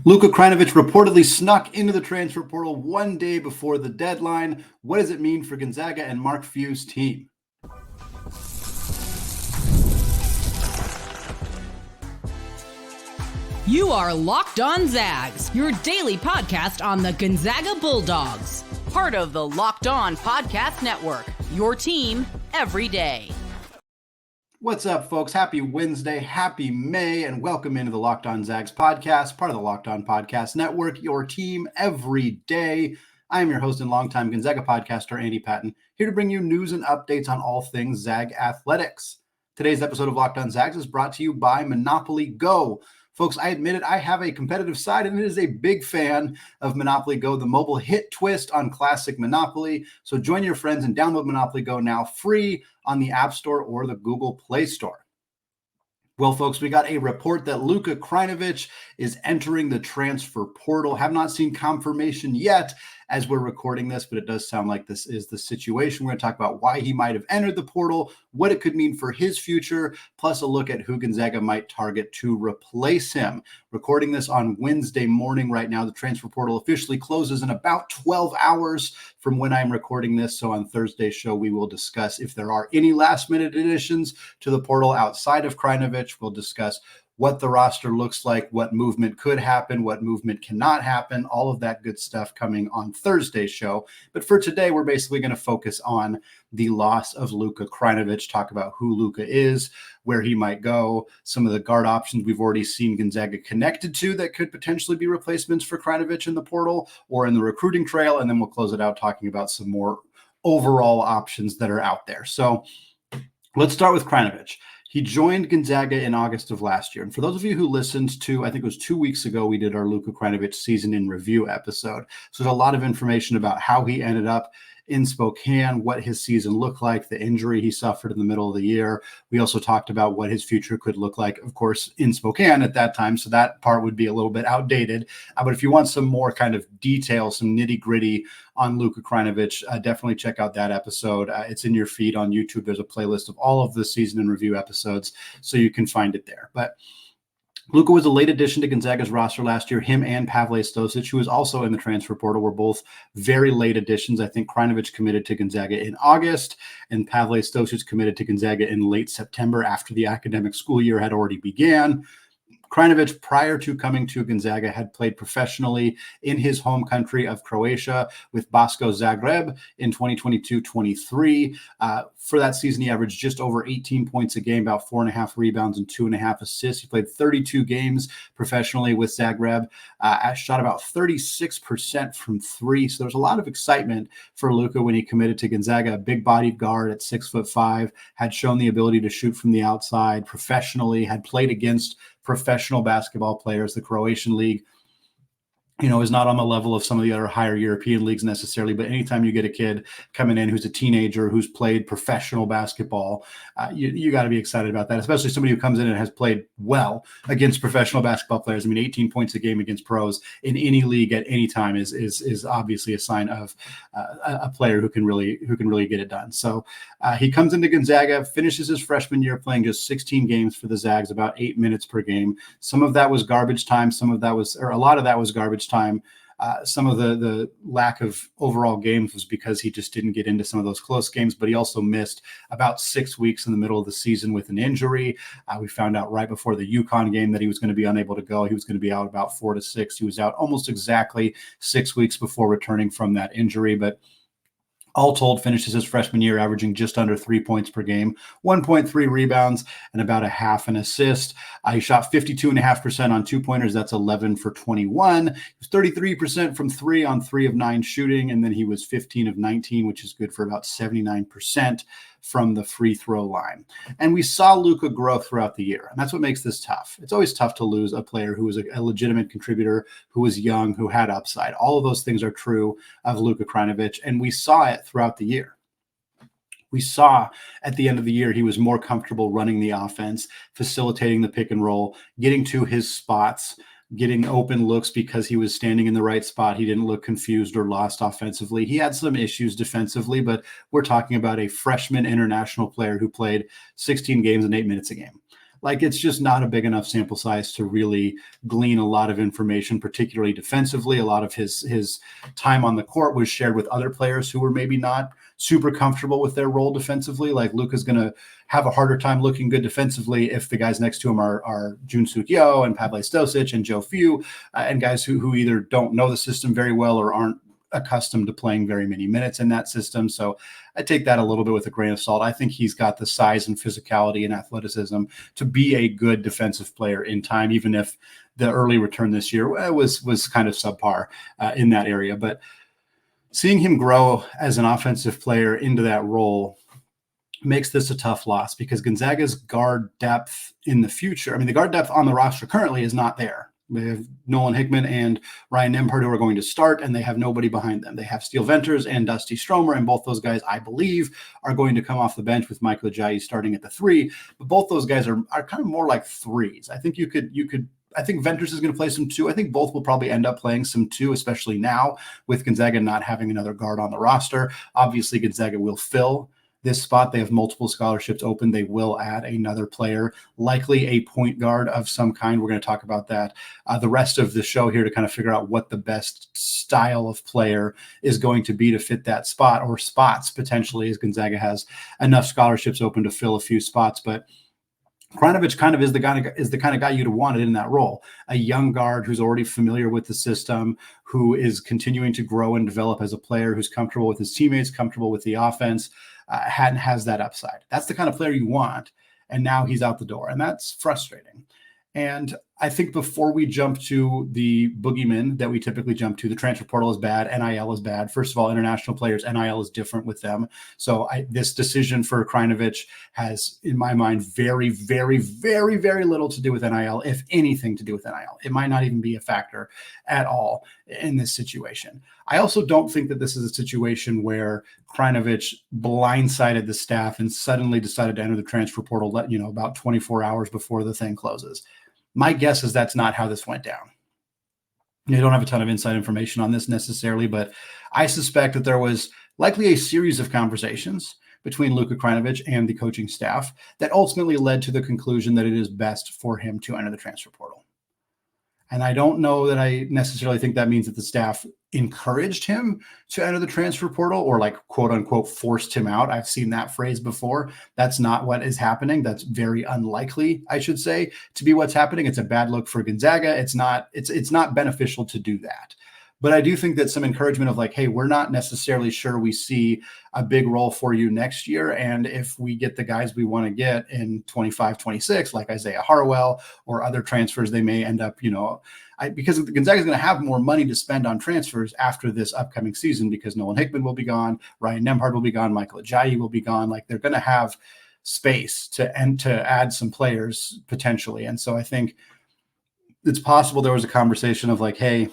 Luka Krajnovic reportedly snuck into the transfer portal one day before the deadline. What does it mean for Gonzaga and Mark Few's team? You are Locked On Zags, your daily podcast on the Gonzaga Bulldogs. Part of the Locked On Podcast Network, your team every day. What's up, folks? Happy Wednesday, happy May, and welcome into the Locked On Zags podcast, part of the Locked On Podcast Network, your team every day. I am your host and longtime Gonzaga podcaster, Andy Patton, here to bring you news and updates on all things Zag athletics. Today's episode of Locked On Zags is brought to you by Monopoly Go. Folks, I admit it, I have a competitive side, and it is a big fan of Monopoly Go, the mobile hit twist on classic Monopoly. So join your friends and download Monopoly Go now free on the App Store or the Google Play Store. Well, folks, we got a report that Luka Krajnovic is entering the transfer portal. Have not seen confirmation yet as we're recording this, but it does sound like this is the situation. We're going to talk about why he might have entered the portal, what it could mean for his future, plus a look at who Gonzaga might target to replace him. Recording this on Wednesday morning right now. The transfer portal officially closes in about 12 hours from when I'm recording this. So on Thursday's show, we will discuss if there are any last-minute additions to the portal outside of Krajnovic. We'll discuss what the roster looks like, what movement could happen, what movement cannot happen, all of that good stuff coming on Thursday's show. But for today, we're basically going to focus on the loss of Luka Krajnovic, talk about who Luka is, where he might go, some of the guard options we've already seen Gonzaga connected to that could potentially be replacements for Krajnovic in the portal or in the recruiting trail, and then we'll close it out talking about some more overall options that are out there. So let's start with Krajnovic. He joined Gonzaga in August of last year. And for those of you who listened to, I think it was 2 weeks ago, we did our Luka Krajnovic season in review episode. So there's a lot of information about how he ended up in Spokane, what his season looked like, the injury he suffered in the middle of the year. We also talked about what his future could look like, of course, in Spokane at that time. So that part would be a little bit outdated. But if you want some more kind of detail, some nitty gritty on Luka Krajnovic, definitely check out that episode. It's in your feed on YouTube. There's a playlist of all of the season in review episodes, so you can find it there. But Luka was a late addition to Gonzaga's roster last year. Him and Pavle Stosic, who was also in the transfer portal, were both very late additions. I think Krajnovic committed to Gonzaga in August, and Pavle Stosic committed to Gonzaga in late September after the academic school year had already began. Krajnovic, prior to coming to Gonzaga, had played professionally in his home country of Croatia with Basko Zagreb in 2022-23. For that season, he averaged just over 18 points a game, about 4.5 rebounds and 2.5 assists. He played 32 games professionally with Zagreb, shot about 36% from three. So there's a lot of excitement for Luka when he committed to Gonzaga, a big-bodied guard at 6'5", had shown the ability to shoot from the outside professionally, had played against professional basketball players. The Croatian league, is not on the level of some of the other higher European leagues necessarily, but anytime you get a kid coming in who's a teenager, who's played professional basketball, you got to be excited about that, especially somebody who comes in and has played well against professional basketball players. I mean, 18 points a game against pros in any league at any time is obviously a sign of a player who can really get it done. So he comes into Gonzaga, finishes his freshman year playing just 16 games for the Zags, about 8 minutes per game. Some of that was garbage time. A lot of that was garbage time. Some of the lack of overall games was because he just didn't get into some of those close games, but he also missed about 6 weeks in the middle of the season with an injury. We found out right before the UConn game that he was going to be unable to go. He was going to be out about 4 to 6. He was out almost exactly 6 weeks before returning from that injury, but all told, finishes his freshman year averaging just under 3 points per game, 1.3 rebounds, and about a half an assist. He shot 52.5% on two-pointers. That's 11 for 21. He was 33% from three on 3 of 9 shooting, and then he was 15 of 19, which is good for about 79% from the free throw line. And we saw Luka grow throughout the year, and that's what makes this tough. It's always tough to lose a player who was a legitimate contributor, who was young, who had upside. All of those things are true of Luka Krajnovic, and we saw it throughout the year. We saw at the end of the year he was more comfortable running the offense, facilitating the pick and roll, getting to his spots, getting open looks because he was standing in the right spot. He didn't look confused or lost offensively. He had some issues defensively, but we're talking about a freshman international player who played 16 games and 8 minutes a game. Like, it's just not a big enough sample size to really glean a lot of information, particularly defensively. A lot of his time on the court was shared with other players who were maybe not super comfortable with their role defensively. Like, Luka's going to have a harder time looking good defensively if the guys next to him are Junsuk Yo and Pavle Stosic and Joe Few, and guys who either don't know the system very well or aren't accustomed to playing very many minutes in that system. So I take that a little bit with a grain of salt. I think he's got the size and physicality and athleticism to be a good defensive player in time, even if the early return this year was kind of subpar in that area. But seeing him grow as an offensive player into that role makes this a tough loss, because Gonzaga's guard depth in the future, I mean, the guard depth on the roster currently is not there. They have Nolan Hickman and Ryan Nembhard who are going to start, and they have nobody behind them. They have Steele Venters and Dusty Stromer, and both those guys, I believe, are going to come off the bench with Michael Ajayi starting at the 3. But both those guys are kind of more like 3s. I think I think Venters is going to play some 2. I think both will probably end up playing some 2, especially now with Gonzaga not having another guard on the roster. Obviously, Gonzaga will fill this spot. They have multiple scholarships open. They will add another player, likely a point guard of some kind. We're going to talk about that the rest of the show here to kind of figure out what the best style of player is going to be to fit that spot, or spots potentially, as Gonzaga has enough scholarships open to fill a few spots. But Krajnovic kind of is the kind of guy you'd have wanted in that role. A young guard who's already familiar with the system, who is continuing to grow and develop as a player, who's comfortable with his teammates, comfortable with the offense, has that upside. That's the kind of player you want. And now he's out the door, and that's frustrating. And I think before we jump to the boogeyman that we typically jump to, the transfer portal is bad, NIL is bad. First of all, international players, NIL is different with them. So this decision for Krajnovic has, in my mind, very, very, very, very little to do with NIL, if anything to do with NIL. It might not even be a factor at all in this situation. I also don't think that this is a situation where Krajnovic blindsided the staff and suddenly decided to enter the transfer portal, about 24 hours before the thing closes. My guess is that's not how this went down. I don't have a ton of inside information on this necessarily, but I suspect that there was likely a series of conversations between Luka Krajnovic and the coaching staff that ultimately led to the conclusion that it is best for him to enter the transfer portal. And I don't know that I necessarily think that means that the staff encouraged him to enter the transfer portal, or like, quote unquote, forced him out. I've seen that phrase before. That's not what is happening. That's very unlikely, I should say, to be what's happening. It's a bad look for Gonzaga. It's not beneficial to do that. But I do think that some encouragement of like, hey, we're not necessarily sure we see a big role for you next year. And if we get the guys we want to get in 25, 26, like Isaiah Harwell or other transfers, they may end up, because Gonzaga is going to have more money to spend on transfers after this upcoming season, because Nolan Hickman will be gone, Ryan Nembhard will be gone, Michael Ajayi will be gone. Like, they're going to have space to add some players potentially. And so I think it's possible there was a conversation of like, hey,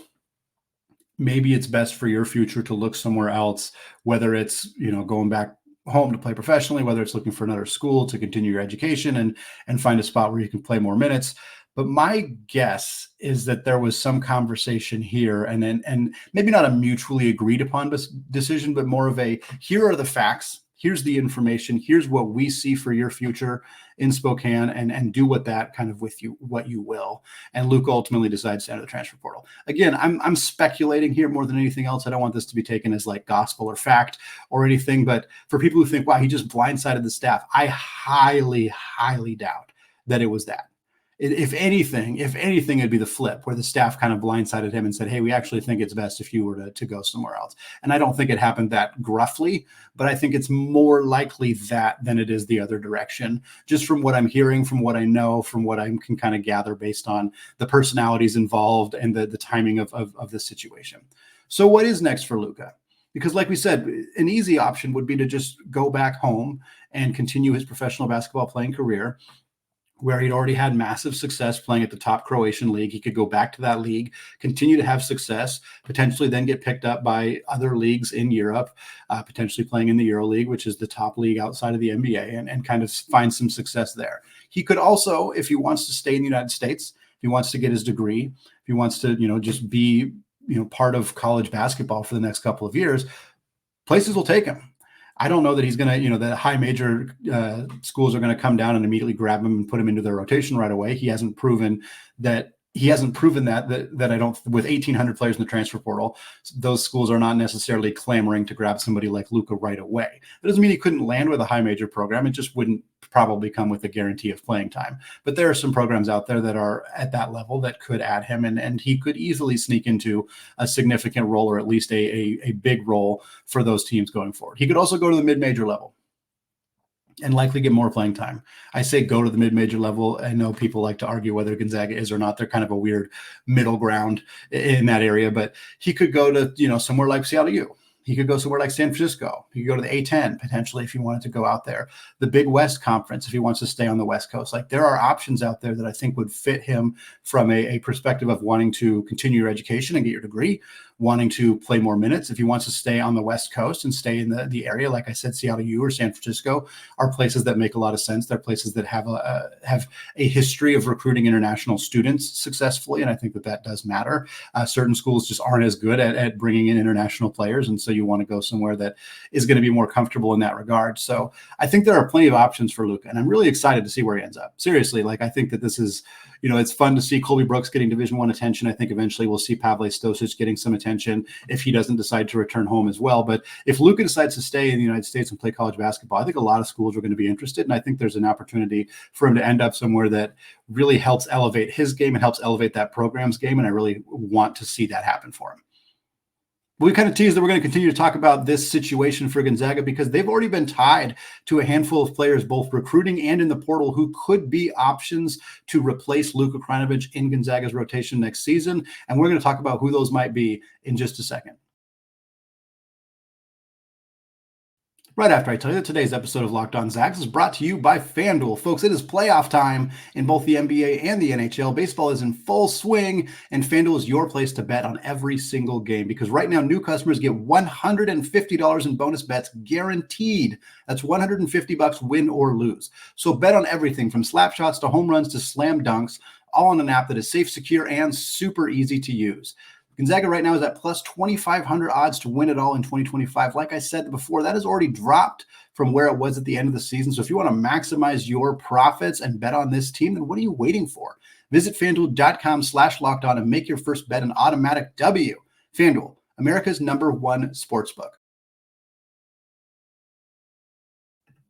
maybe it's best for your future to look somewhere else, whether it's, going back home to play professionally, whether it's looking for another school to continue your education and find a spot where you can play more minutes. But my guess is that there was some conversation here, and maybe not a mutually agreed upon decision, but more of a, here are the facts, here's the information, here's what we see for your future in Spokane, and do with that kind of with you what you will. And Luke ultimately decides to enter the transfer portal. Again, I'm speculating here more than anything else. I don't want this to be taken as like gospel or fact or anything, but for people who think, wow, he just blindsided the staff, I highly, highly doubt that it was that. If anything, it'd be the flip, where the staff kind of blindsided him and said, hey, we actually think it's best if you were to go somewhere else. And I don't think it happened that gruffly, but I think it's more likely that than it is the other direction, just from what I'm hearing, from what I know, from what I can kind of gather based on the personalities involved and the timing of the situation. So what is next for Luka? Because like we said, an easy option would be to just go back home and continue his professional basketball playing career, where he'd already had massive success playing at the top Croatian league. He could go back to that league, continue to have success, potentially then get picked up by other leagues in Europe, potentially playing in the EuroLeague, which is the top league outside of the NBA, and kind of find some success there. He could also, if he wants to stay in the United States, if he wants to get his degree, if he wants to, just be, part of college basketball for the next couple of years, places will take him. I don't know that he's going to, the high major schools are going to come down and immediately grab him and put him into their rotation right away. He hasn't proven that. That I don't, with 1,800 players in the transfer portal, those schools are not necessarily clamoring to grab somebody like Luka right away. That doesn't mean he couldn't land with a high major program. It just wouldn't probably come with a guarantee of playing time. But there are some programs out there that are at that level that could add him, and he could easily sneak into a significant role, or at least a big role for those teams going forward. He could also go to the mid-major level and likely get more playing time. I say go to the mid-major level. I know people like to argue whether Gonzaga is or not. They're kind of a weird middle ground in that area, but he could go to, somewhere like Seattle U. He could go somewhere like San Francisco. He could go to the A10 potentially if he wanted to go out there. The Big West Conference if he wants to stay on the West Coast. Like, there are options out there that I think would fit him from a perspective of wanting to continue your education and get your degree, wanting to play more minutes. If he wants to stay on the West Coast and stay in the area, like I said, Seattle U or San Francisco are places that make a lot of sense. They're places that have a history of recruiting international students successfully, and I think that does matter. Certain schools just aren't as good at bringing in international players, and so you want to go somewhere that is going to be more comfortable in that regard. So I think there are plenty of options for Luka, and I'm really excited to see where he ends up. Seriously, I think that this is, it's fun to see Colby Brooks getting Division I attention. I think eventually we'll see Pavle Stosic getting some attention if he doesn't decide to return home as well. But if Luka decides to stay in the United States and play college basketball, I think a lot of schools are going to be interested, and I think there's an opportunity for him to end up somewhere that really helps elevate his game and helps elevate that program's game, and I really want to see that happen for him. We kind of teased that we're going to continue to talk about this situation for Gonzaga because they've already been tied to a handful of players, both recruiting and in the portal, who could be options to replace Luka Krajnovic in Gonzaga's rotation next season. And we're going to talk about who those might be in just a second. Right after I tell you that today's episode of Locked On Zags is brought to you by FanDuel. Folks, it is playoff time in both the NBA and the NHL. Baseball is in full swing, and FanDuel is your place to bet on every single game because right now new customers get $150 in bonus bets guaranteed. That's $150 win or lose. So bet on everything from slap shots to home runs to slam dunks, all on an app that is safe, secure, and super easy to use. Gonzaga right now is at plus 2,500 odds to win it all in 2025. Like I said before, that has already dropped from where it was at the end of the season. So if you want to maximize your profits and bet on this team, then what are you waiting for? Visit FanDuel.com/lockedon and make your first bet an automatic W. FanDuel, America's #1 sportsbook.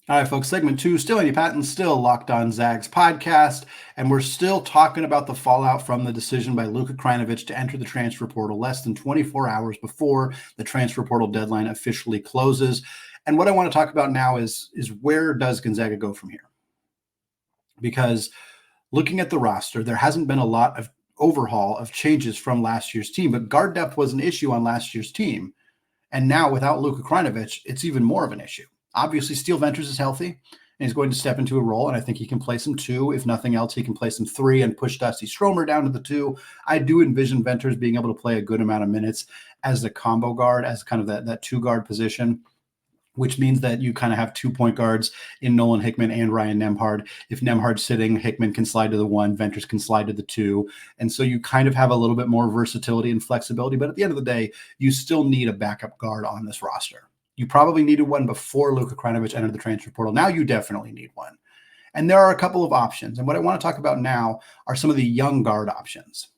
All right, folks, segment 2, still Andy Patton, still Locked On Zags podcast, and we're still talking about the fallout from the decision by Luka Krajnovic to enter the transfer portal less than 24 hours before the transfer portal deadline officially closes. And what I want to talk about now is where does Gonzaga go from here? Because looking at the roster, there hasn't been a lot of overhaul of changes from last year's team, but guard depth was an issue on last year's team. And now without Luka Krajnovic, it's even more of an issue. Obviously, Steele Venters is healthy, and he's going to step into a role, and I think he can play some 2. If nothing else, he can play some 3 and push Dusty Stromer down to the 2. I do envision Venters being able to play a good amount of minutes as the combo guard, as kind of that 2-guard position, which means that you kind of have 2 point guards in Nolan Hickman and Ryan Nembhard. If Nembhard's sitting, Hickman can slide to the 1, Venters can slide to the 2. And so you kind of have a little bit more versatility and flexibility, but at the end of the day, you still need a backup guard on this roster. You probably needed one before Luka Krajnovic entered the transfer portal. Now you definitely need one. And there are a couple of options. And what I want to talk about now are some of the young guard options.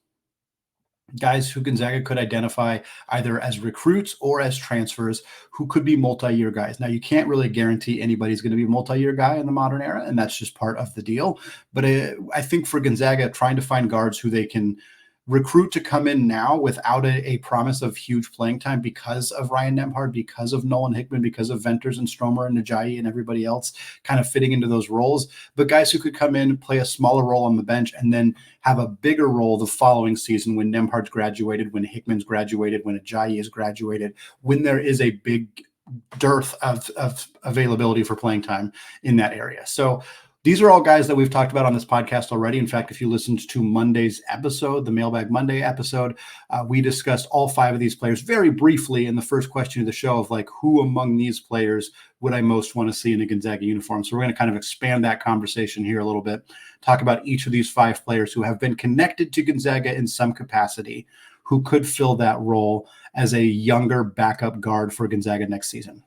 Guys who Gonzaga could identify either as recruits or as transfers who could be multi-year guys. Now, you can't really guarantee anybody's going to be a multi-year guy in the modern era, and that's just part of the deal. But I think for Gonzaga, trying to find guards who they can recruit to come in now without a promise of huge playing time because of Ryan Nembhard, because of Nolan Hickman, because of Venters and Stromer and Najayi and everybody else kind of fitting into those roles. But guys who could come in, play a smaller role on the bench, and then have a bigger role the following season when Nembhard's graduated, when Hickman's graduated, when Najayi is graduated, when there is a big dearth of availability for playing time in that area. So these are all guys that we've talked about on this podcast already. In fact, if you listened to Monday's episode, the Mailbag Monday episode, we discussed all 5 of these players very briefly in the first question of the show of who among these players would I most want to see in a Gonzaga uniform? So we're going to kind of expand that conversation here a little bit, talk about each of these 5 players who have been connected to Gonzaga in some capacity, who could fill that role as a younger backup guard for Gonzaga next season.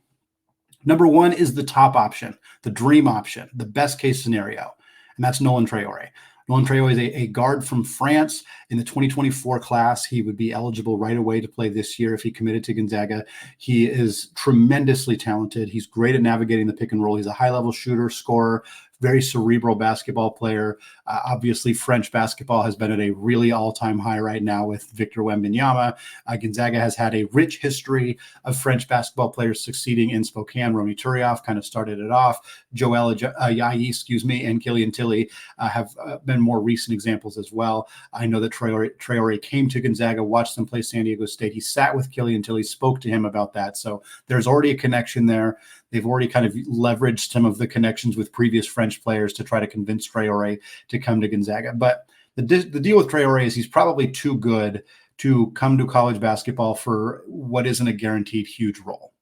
Number one is the top option, the dream option, the best case scenario, and that's Nolan Traore. Nolan Traore is a guard from France in the 2024 class. He would be eligible right away to play this year if he committed to Gonzaga. He is tremendously talented. He's great at navigating the pick and roll. He's a high-level shooter, scorer, very cerebral basketball player. Obviously, French basketball has been at a really all-time high right now with Victor Wembanyama. Gonzaga has had a rich history of French basketball players succeeding in Spokane. Romy Turioff kind of started it off. Joel Ayayi, and Killian Tilly have been more recent examples as well. I know that Traore came to Gonzaga, watched them play San Diego State. He sat with Killian Tilly, spoke to him about that. So there's already a connection there. They've already kind of leveraged some of the connections with previous French players to try to convince Traore to come to Gonzaga. But the deal with Traore is he's probably too good to come to college basketball for what isn't a guaranteed huge role.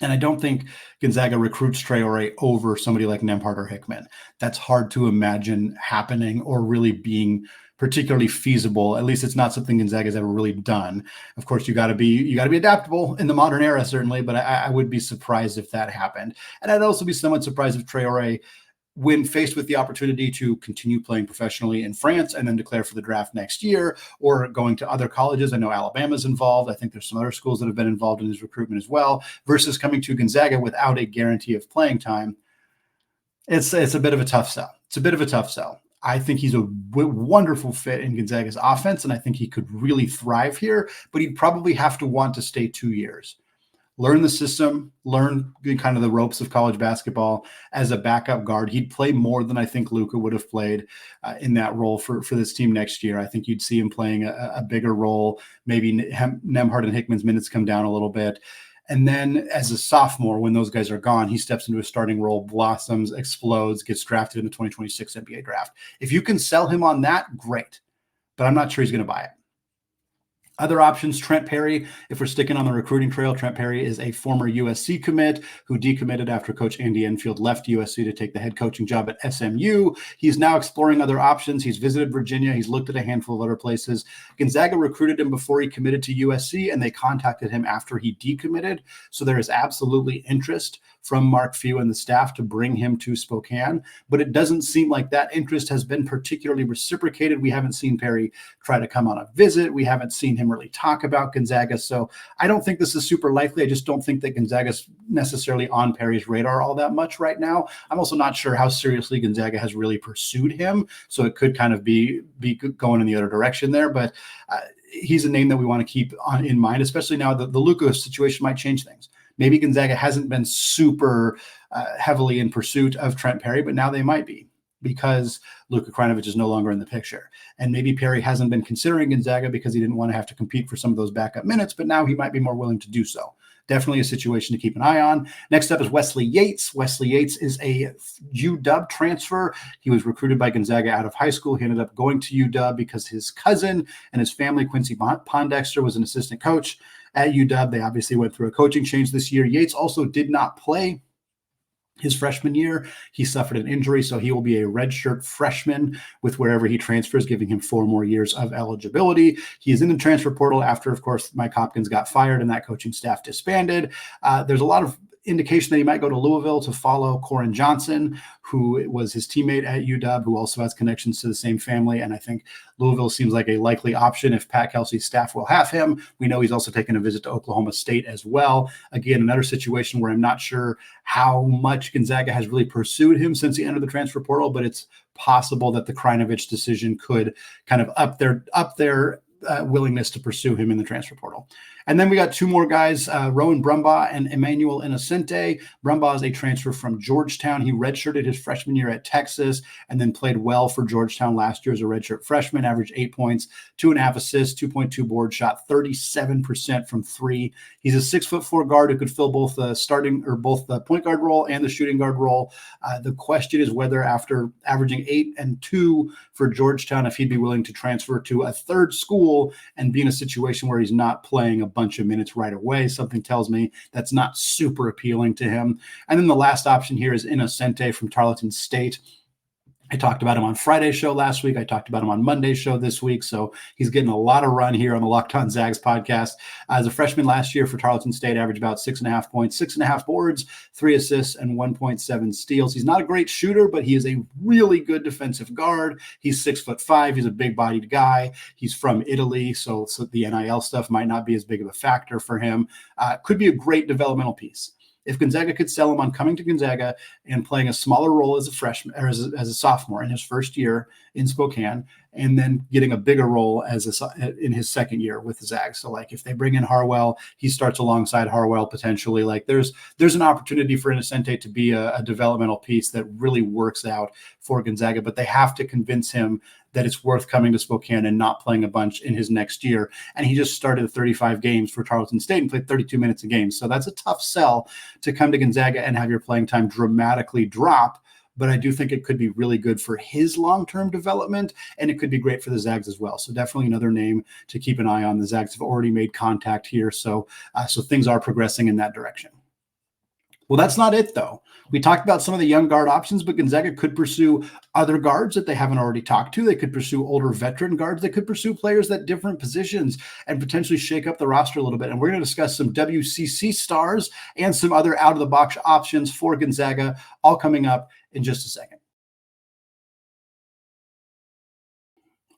And I don't think Gonzaga recruits Traore over somebody like Nembhard or Hickman. That's hard to imagine happening or really being particularly feasible. At least it's not something Gonzaga's ever really done. Of course, you got to be adaptable in the modern era, certainly, but I would be surprised if that happened. And I'd also be somewhat surprised if Traore, when faced with the opportunity to continue playing professionally in France and then declare for the draft next year, or going to other colleges. I know Alabama's involved. I think there's some other schools that have been involved in his recruitment as well, versus coming to Gonzaga without a guarantee of playing time. It's a bit of a tough sell. I think he's a wonderful fit in Gonzaga's offense, and I think he could really thrive here, but he'd probably have to want to stay 2 years. Learn the system, learn kind of the ropes of college basketball as a backup guard. He'd play more than I think Luka would have played in that role for this team next year. I think you'd see him playing a bigger role. Maybe Nembhard and Hickman's minutes come down a little bit. And then as a sophomore, when those guys are gone, he steps into a starting role, blossoms, explodes, gets drafted in the 2026 NBA draft. If you can sell him on that, great. But I'm not sure he's going to buy it. Other options, Trent Perry. If we're sticking on the recruiting trail, Trent Perry is a former USC commit who decommitted after Coach Andy Enfield left USC to take the head coaching job at SMU. He's now exploring other options. He's visited Virginia. He's looked at a handful of other places. Gonzaga recruited him before he committed to USC, and they contacted him after he decommitted. So there is absolutely interest from Mark Few and the staff to bring him to Spokane, but it doesn't seem like that interest has been particularly reciprocated. We haven't seen Perry try to come on a visit. We haven't seen him really talk about Gonzaga. So I don't think this is super likely. I just don't think that Gonzaga's necessarily on Perry's radar all that much right now. I'm also not sure how seriously Gonzaga has really pursued him. So it could kind of be going in the other direction there, but he's a name that we want to keep in mind, especially now that the Luka situation might change things. Maybe Gonzaga hasn't been super heavily in pursuit of Trent Perry, but now they might be because Luka Krajnovic is no longer in the picture. And maybe Perry hasn't been considering Gonzaga because he didn't want to have to compete for some of those backup minutes, but now he might be more willing to do so. Definitely a situation to keep an eye on. Next up is Wesley Yates. Wesley Yates is a UW transfer. He was recruited by Gonzaga out of high school. He ended up going to UW because his cousin and his family, Quincy Pondexter, was an assistant coach at UW. They obviously went through a coaching change this year. Yates also did not play his freshman year. He suffered an injury, so he will be a redshirt freshman with wherever he transfers, giving him 4 more years of eligibility. He is in the transfer portal after, of course, Mike Hopkins got fired and that coaching staff disbanded. There's a lot of indication that he might go to Louisville to follow Corin Johnson, who was his teammate at UW, who also has connections to the same family. And I think Louisville seems like a likely option if Pat Kelsey's staff will have him. We know he's also taken a visit to Oklahoma State as well. Again, another situation where I'm not sure how much Gonzaga has really pursued him since he entered the transfer portal, but it's possible that the Krajnovic decision could kind of up their willingness to pursue him in the transfer portal. And then we got 2 more guys, Rowan Brumbaugh and Emmanuel Innocenti. Brumbaugh is a transfer from Georgetown. He redshirted his freshman year at Texas and then played well for Georgetown last year as a redshirt freshman, averaged 8 points, 2.5 assists, 2.2 boards, shot 37% from 3. He's a 6'4" guard who could fill both the point guard role and the shooting guard role. The question is whether after averaging 8 and 2 for Georgetown, if he'd be willing to transfer to a third school and be in a situation where he's not playing a bunch of minutes right away. Something tells me that's not super appealing to him. And then the last option here is Innocenti from Tarleton State. I talked about him on Friday's show last week. I talked about him on Monday's show this week. So he's getting a lot of run here on the Locked On Zags podcast. As a freshman last year for Tarleton State, averaged about 6.5 points, 6.5 boards, 3 assists, and 1.7 steals. He's not a great shooter, but he is a really good defensive guard. He's 6'5". He's a big-bodied guy. He's from Italy, so the NIL stuff might not be as big of a factor for him. Could be a great developmental piece. If Gonzaga could sell him on coming to Gonzaga and playing a smaller role as a freshman or as a sophomore in his first year in Spokane, and then getting a bigger role in his second year with the Zags. So like if they bring in Harwell, he starts alongside Harwell potentially. Like there's an opportunity for Innocenti to be a developmental piece that really works out for Gonzaga, but they have to convince him that it's worth coming to Spokane and not playing a bunch in his next year. And he just started 35 games for Tarleton State and played 32 minutes a game. So that's a tough sell to come to Gonzaga and have your playing time dramatically drop. But I do think it could be really good for his long-term development, and it could be great for the Zags as well. So definitely another name to keep an eye on. The Zags have already made contact here, so things are progressing in that direction. Well, that's not it, though. We talked about some of the young guard options, but Gonzaga could pursue other guards that they haven't already talked to. They could pursue older veteran guards. They could pursue players at different positions and potentially shake up the roster a little bit. And we're going to discuss some WCC stars and some other out-of-the-box options for Gonzaga, all coming up in just a second.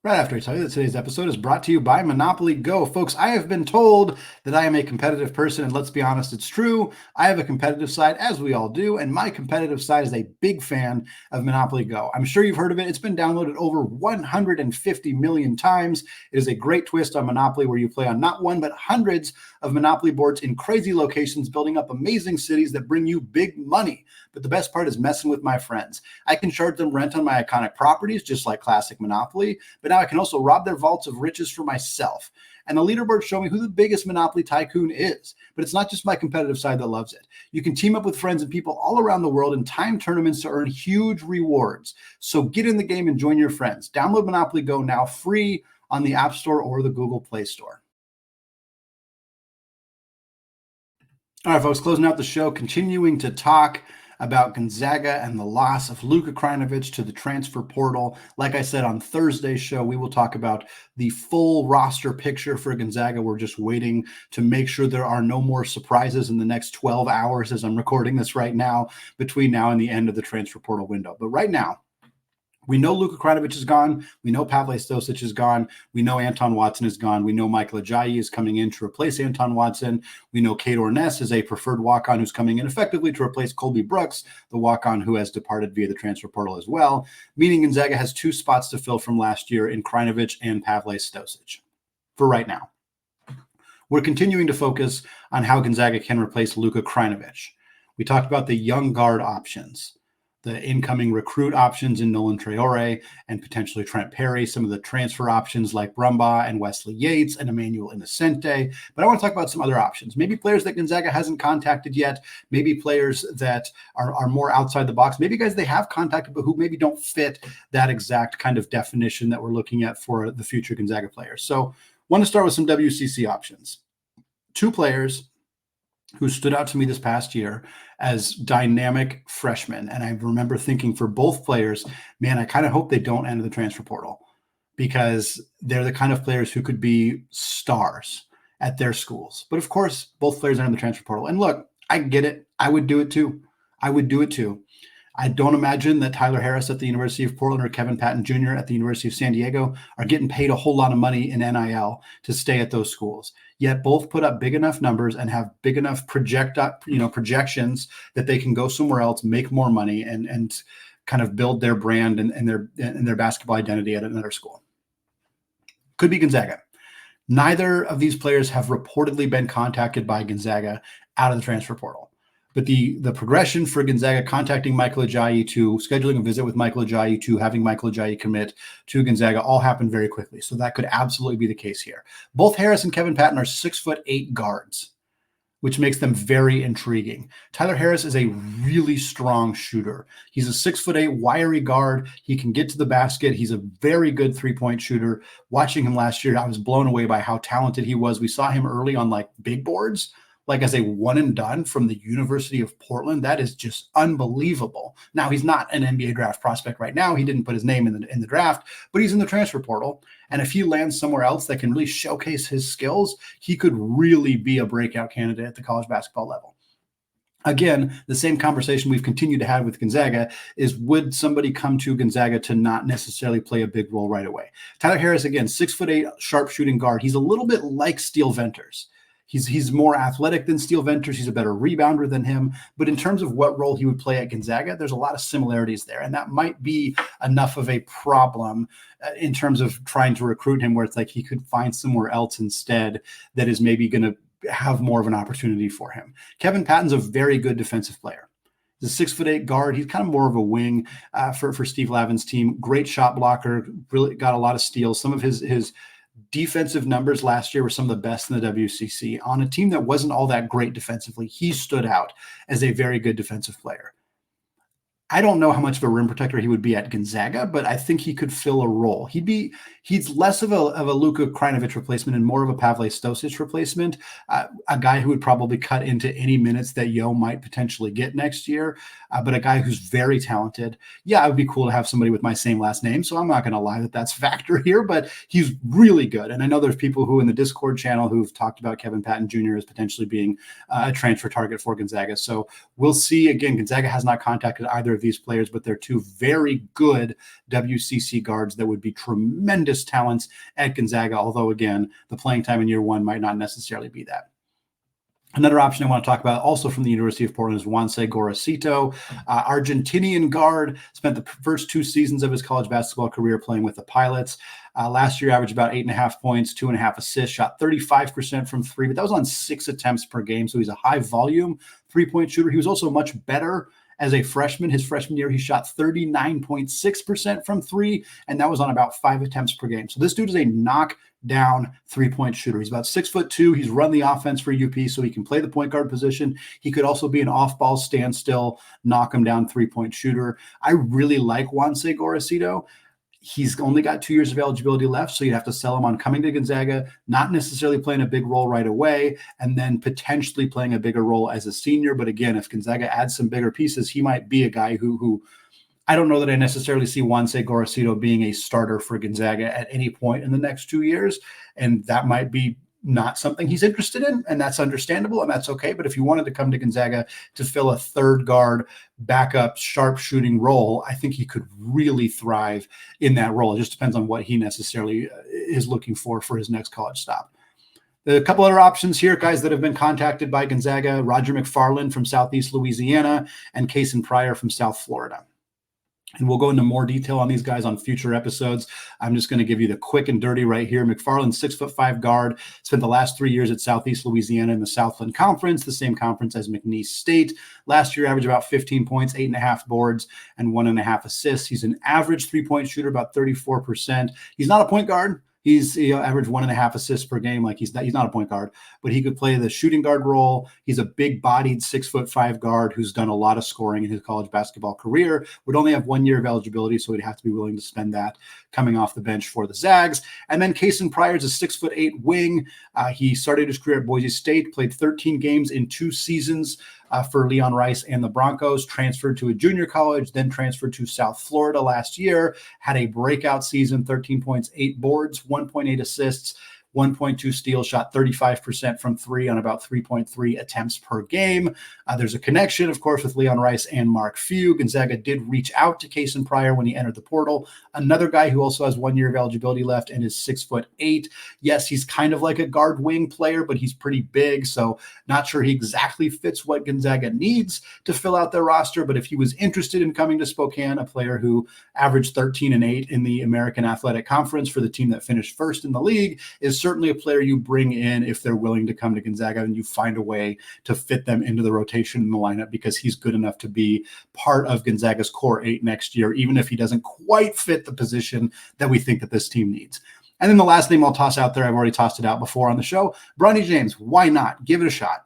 Right after I tell you that today's episode is brought to you by Monopoly Go. Folks, I have been told that I am a competitive person, and let's be honest, it's true. I have a competitive side, as we all do, and my competitive side is a big fan of Monopoly Go. I'm sure you've heard of it. It's been downloaded over 150 million times. It is a great twist on Monopoly where you play on not one, but hundreds of Monopoly boards in crazy locations, building up amazing cities that bring you big money. But the best part is messing with my friends. I can charge them rent on my iconic properties, just like classic Monopoly, but now I can also rob their vaults of riches for myself. And the leaderboards show me who the biggest Monopoly tycoon is. But it's not just my competitive side that loves it. You can team up with friends and people all around the world in time tournaments to earn huge rewards. So get in the game and join your friends. Download Monopoly Go now free on the App Store or the Google Play Store. All right, folks, closing out the show, continuing to talk about Gonzaga and the loss of Luka Krajnovic to the transfer portal. Like I said on Thursday's show, we will talk about the full roster picture for Gonzaga. We're just waiting to make sure there are no more surprises in the next 12 hours as I'm recording this right now, between now and the end of the transfer portal window. But right now, we know Luka Krajnovic is gone. We know Pavle Stosic is gone. We know Anton Watson is gone. We know Michael Ajayi is coming in to replace Anton Watson. We know Kate Orness is a preferred walk-on who's coming in effectively to replace Colby Brooks, the walk-on who has departed via the transfer portal as well, meaning Gonzaga has 2 spots to fill from last year in Krajnovic and Pavle Stosic for right now. We're continuing to focus on how Gonzaga can replace Luka Krajnovic. We talked about the young guard options, the incoming recruit options in Nolan Traore and potentially Trent Perry, some of the transfer options like Brumbaugh and Wesley Yates and Emmanuel Innocenti. But I want to talk about some other options, maybe players that Gonzaga hasn't contacted yet, maybe players that are more outside the box, maybe guys they have contacted but who maybe don't fit that exact kind of definition that we're looking at for the future Gonzaga players. So I want to start with some WCC options. 2 players who stood out to me this past year as dynamic freshmen. And I remember thinking for both players, man, I kind of hope they don't enter the transfer portal because they're the kind of players who could be stars at their schools. But of course, both players enter the transfer portal. And look, I get it. I would do it too. I don't imagine that Tyler Harris at the University of Portland or Kevin Patton Jr. at the University of San Diego are getting paid a whole lot of money in NIL to stay at those schools. Yet both put up big enough numbers and have big enough projections that they can go somewhere else, make more money, and kind of build their brand and their basketball identity at another school. Could be Gonzaga. Neither of these players have reportedly been contacted by Gonzaga out of the transfer portal. But the progression for Gonzaga contacting Michael Ajayi to scheduling a visit with Michael Ajayi to having Michael Ajayi commit to Gonzaga all happened very quickly. So that could absolutely be the case here. Both Harris and Kevin Patton are 6'8" guards, which makes them very intriguing. Tyler Harris is a really strong shooter. He's a 6'8" wiry guard. He can get to the basket. He's a very good 3-point shooter. Watching him last year, I was blown away by how talented he was. We saw him early on like big boards. like as a one and done from the University of Portland, that is just unbelievable. Now, he's not an NBA draft prospect right now. He didn't put his name in the draft, but he's in the transfer portal. And if he lands somewhere else that can really showcase his skills, he could really be a breakout candidate at the college basketball level. Again, the same conversation we've continued to have with Gonzaga is, would somebody come to Gonzaga to not necessarily play a big role right away? Tyler Harris, again, 6'8", sharp shooting guard. He's a little bit like Steele Venters. He's more athletic than Steele Venters. He's a better rebounder than him. But in terms of what role he would play at Gonzaga, there's a lot of similarities there. And that might be enough of a problem in terms of trying to recruit him, where it's like he could find somewhere else instead that is maybe going to have more of an opportunity for him. Kevin Patton's a very good defensive player. He's a 6'8" guard. He's kind of more of a wing for Steve Lavin's team. Great shot blocker. Really got a lot of steals. Some of his defensive numbers last year were some of the best in the WCC. On a team that wasn't all that great defensively, he stood out as a very good defensive player. I don't know how much of a rim protector he would be at Gonzaga, but I think he could fill a role. He's less of a Luka Krajnovic replacement and more of a Pavle Stosic replacement, a guy who would probably cut into any minutes that Yo might potentially get next year, but a guy who's very talented. Yeah, it would be cool to have somebody with my same last name, so I'm not going to lie that that's a factor here, but he's really good. And I know there's people who in the Discord channel who've talked about Kevin Patton Jr. as potentially being a transfer target for Gonzaga. So we'll see. Again, Gonzaga has not contacted either of these players, but they're two very good WCC guards that would be tremendous talents at Gonzaga, although again, the playing time in year one might not necessarily be that. Another option I want to talk about also from the University of Portland is Juanse Gorosito, Argentinian guard, spent the first 2 seasons of his college basketball career playing with the Pilots. Last year averaged about 8.5 points, 2.5 assists, shot 35% from three, but that was on 6 attempts per game. So he's a high volume 3-point shooter. He was also much better as a freshman. His freshman year, he shot 39.6% from three, and that was on about 5 attempts per game. So this dude is a knockdown 3-point shooter. He's about 6'2". He's run the offense for UP, so he can play the point guard position. He could also be an off-ball standstill, knock him down 3-point shooter. I really like Juanse Gorosito. He's only got 2 years of eligibility left, so you'd have to sell him on coming to Gonzaga, not necessarily playing a big role right away, and then potentially playing a bigger role as a senior. But again, if Gonzaga adds some bigger pieces, he might be a guy who I don't know that I necessarily see Juanse Gorosito being a starter for Gonzaga at any point in the next 2 years, and that might be not something he's interested in, and that's understandable, and that's okay. But if you wanted to come to Gonzaga to fill a third guard, backup, sharp shooting role, I think he could really thrive in that role. It just depends on what he necessarily is looking for his next college stop. A couple other options here, guys that have been contacted by Gonzaga: Roger McFarlane from Southeast Louisiana and Kasean Pryor from South Florida. And we'll go into more detail on these guys on future episodes. I'm just going to give you the quick and dirty right here. McFarlane, 6'5" guard, spent the last 3 years at Southeast Louisiana in the Southland Conference, the same conference as McNeese State. Last year, averaged about 15 points, 8.5 boards, and 1.5 assists. He's an average 3-point shooter, about 34%. He's not a point guard. He's averaged 1.5 assists per game. Like he's not a point guard, but he could play the shooting guard role. He's a big-bodied 6'5" guard who's done a lot of scoring in his college basketball career. Would only have 1 year of eligibility, so he'd have to be willing to spend that coming off the bench for the Zags. And then Kasean Pryor is a 6'8" wing. He started his career at Boise State, played 13 games in 2 seasons for Leon Rice and the Broncos, transferred to a junior college, then transferred to South Florida last year, had a breakout season, 13 points, 8 boards, 1.8 assists, 1.2 steals, shot 35% from three on about 3.3 attempts per game. There's a connection, of course, with Leon Rice and Mark Few. Gonzaga did reach out to Kasean Pryor when he entered the portal. Another guy who also has 1 year of eligibility left and is 6'8". Yes, he's kind of like a guard wing player, but he's pretty big, so not sure he exactly fits what Gonzaga needs to fill out their roster. But if he was interested in coming to Spokane, a player who averaged 13 and 8 in the American Athletic Conference for the team that finished first in the league, is certainly a player you bring in if they're willing to come to Gonzaga and you find a way to fit them into the rotation in the lineup, because he's good enough to be part of Gonzaga's core 8 next year, even if he doesn't quite fit the position that we think that this team needs. And then the last name I'll toss out there, I've already tossed it out before on the show, Bronny James. Why not? Give it a shot.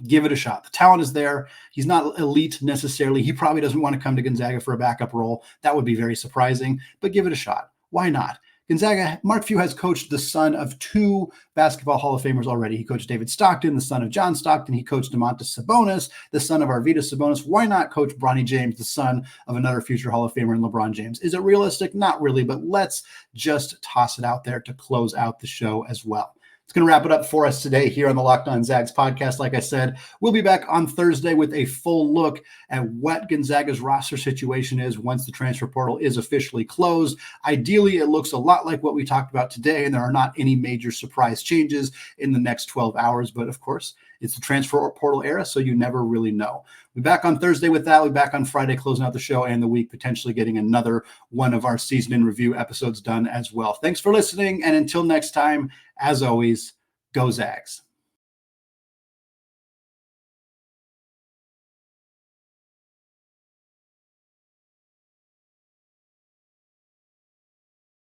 Give it a shot. The talent is there. He's not elite necessarily. He probably doesn't want to come to Gonzaga for a backup role. That would be very surprising, but give it a shot. Why not? Gonzaga, Mark Few has coached the son of two basketball Hall of Famers already. He coached David Stockton, the son of John Stockton. He coached Domantas Sabonis, the son of Arvydas Sabonis. Why not coach Bronny James, the son of another future Hall of Famer in LeBron James? Is it realistic? Not really, but let's just toss it out there to close out the show as well. It's going to wrap it up for us today here on the Locked On Zags podcast. Like I said, we'll be back on Thursday with a full look at what Gonzaga's roster situation is once the transfer portal is officially closed. Ideally, it looks a lot like what we talked about today, and there are not any major surprise changes in the next 12 hours. But of course, it's the transfer portal era, so you never really know. We'll be back on Thursday with that. We'll be back on Friday, closing out the show and the week, potentially getting another one of our season in review episodes done as well. Thanks for listening, and until next time, as always, go Zags.